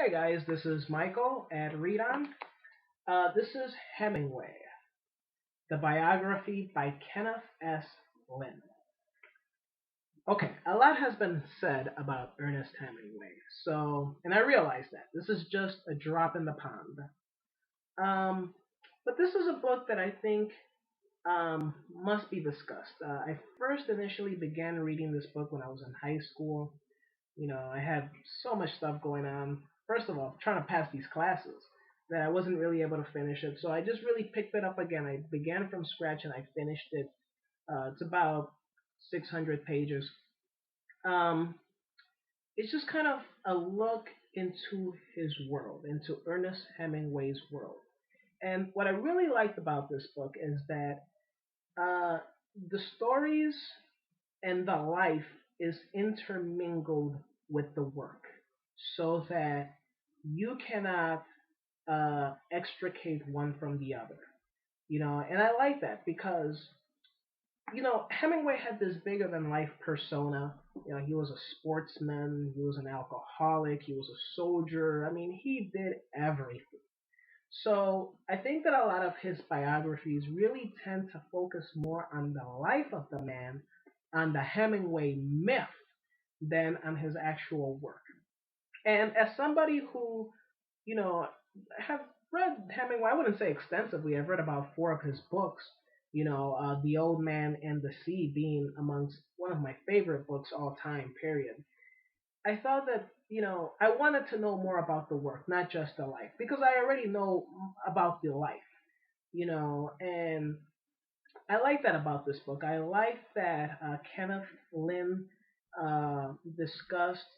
Hey guys, this is Michael at Read On. This is Hemingway, the biography by Kenneth S. Lynn. Okay, a lot has been said about Ernest Hemingway, and I realize that this is just a drop in the pond. Um, but this is a book that I think must be discussed. I first initially began reading this book when I was in high school. I had so much stuff going on. First of all, trying to pass these classes that I wasn't really able to finish it. So I just really picked it up again. I began from scratch and I finished it. It's about 600 pages. Um, it's just kind of a look into his world, into Ernest Hemingway's world. And what I really liked about this book is that uh, the stories and the life is intermingled with the work so that you cannot extricate one from the other. And I like that because Hemingway had this bigger than life persona. He was a sportsman, he was an alcoholic, he was a soldier. I mean, he did everything. So I think that a lot of his biographies really tend to focus more on the life of the man, on the Hemingway myth, than on his actual work. And as somebody who, you know, have read Hemingway, I wouldn't say extensively. I've read about four of his books. The Old Man and the Sea being amongst one of my favorite books all time. Period. I thought that I wanted to know more about the work, not just the life, because I already know about the life. And I like that about this book. I like that Kenneth Lynn discussed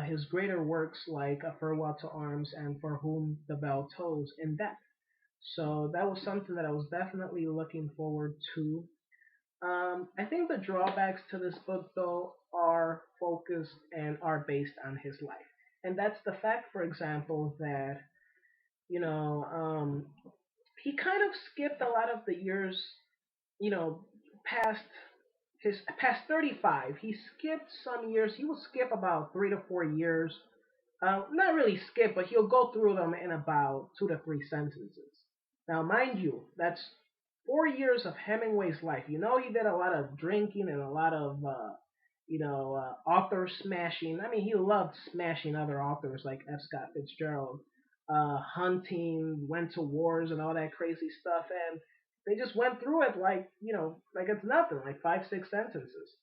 his greater works like A Farewell to Arms and For Whom the Bell Tolls in depth. So that was something that I was definitely looking forward to. I think the drawbacks to this book, though, are focused and are based on his life. And that's the fact, for example, that, you know, um, he kind of skipped a lot of the years, you know, past past 35. He skipped some years. He will skip about 3 to 4 years. Not really skip, but he'll go through them in about 2 to 3 sentences. Now, mind you, that's 4 years of Hemingway's life. He did a lot of drinking and a lot of, author smashing. I mean, he loved smashing other authors like F. Scott Fitzgerald, hunting, went to wars and all that crazy stuff. And they just went through it like it's nothing, like 5, 6 sentences.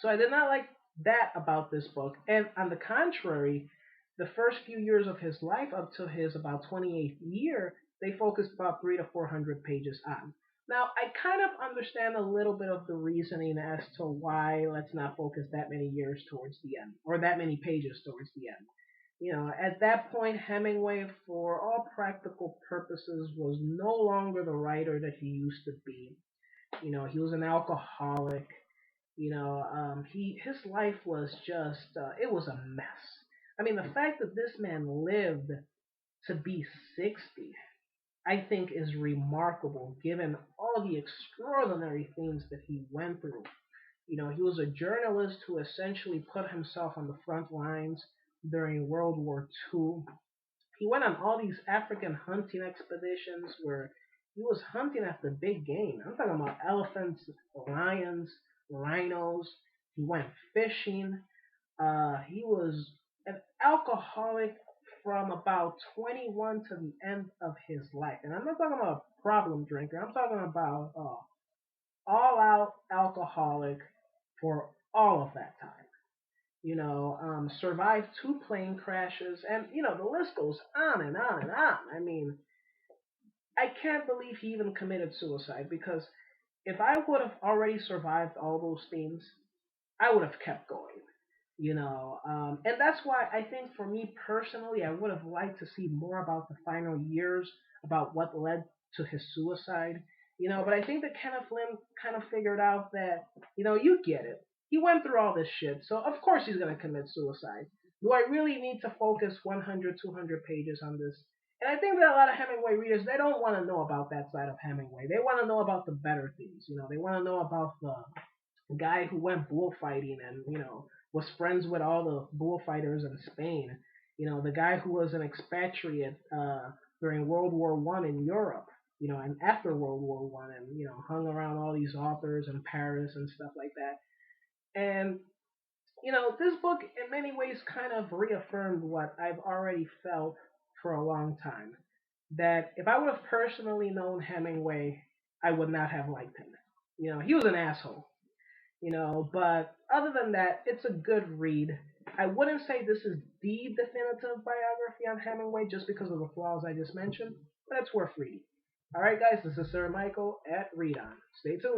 So I did not like that about this book. And on the contrary, the first few years of his life up to his about 28th year, they focused about 3 to 400 pages on. Now, I kind of understand a little bit of the reasoning as to why let's not focus that many years towards the end, or that many pages towards the end. At that point, Hemingway, for all practical purposes, was no longer the writer that he used to be. He was an alcoholic. His life was just it was a mess. I mean, the fact that this man lived to be 60, I think, is remarkable given all the extraordinary things that he went through. He was a journalist who essentially put himself on the front lines during World War II. He went on all these African hunting expeditions where he was hunting after big game. I'm talking about elephants, lions, rhinos. He went fishing. He was an alcoholic from about 21 to the end of his life. And I'm not talking about a problem drinker. I'm talking about all out alcoholic for all of that time. Survived two plane crashes, and the list goes on and on and on. I mean, I can't believe he even committed suicide because if I would have already survived all those things, I would have kept going. And that's why I think for me personally, I would have liked to see more about the final years, about what led to his suicide. But I think that Kenneth Lynn kind of figured out that, you get it. He went through all this shit, so of course he's going to commit suicide. Do I really need to focus 100, 200 pages on this? And I think that a lot of Hemingway readers, they don't want to know about that side of Hemingway. They want to know about the better things. They want to know about the guy who went bullfighting and was friends with all the bullfighters in Spain. The guy who was an expatriate during World War One in Europe, and after World War One, and hung around all these authors in Paris and stuff like that. And this book in many ways kind of reaffirmed what I've already felt for a long time. That if I would have personally known Hemingway, I would not have liked him. He was an asshole. But other than that, it's a good read. I wouldn't say this is the definitive biography on Hemingway just because of the flaws I just mentioned, but it's worth reading. All right, guys, this is Sir Michael at Read On. Stay tuned.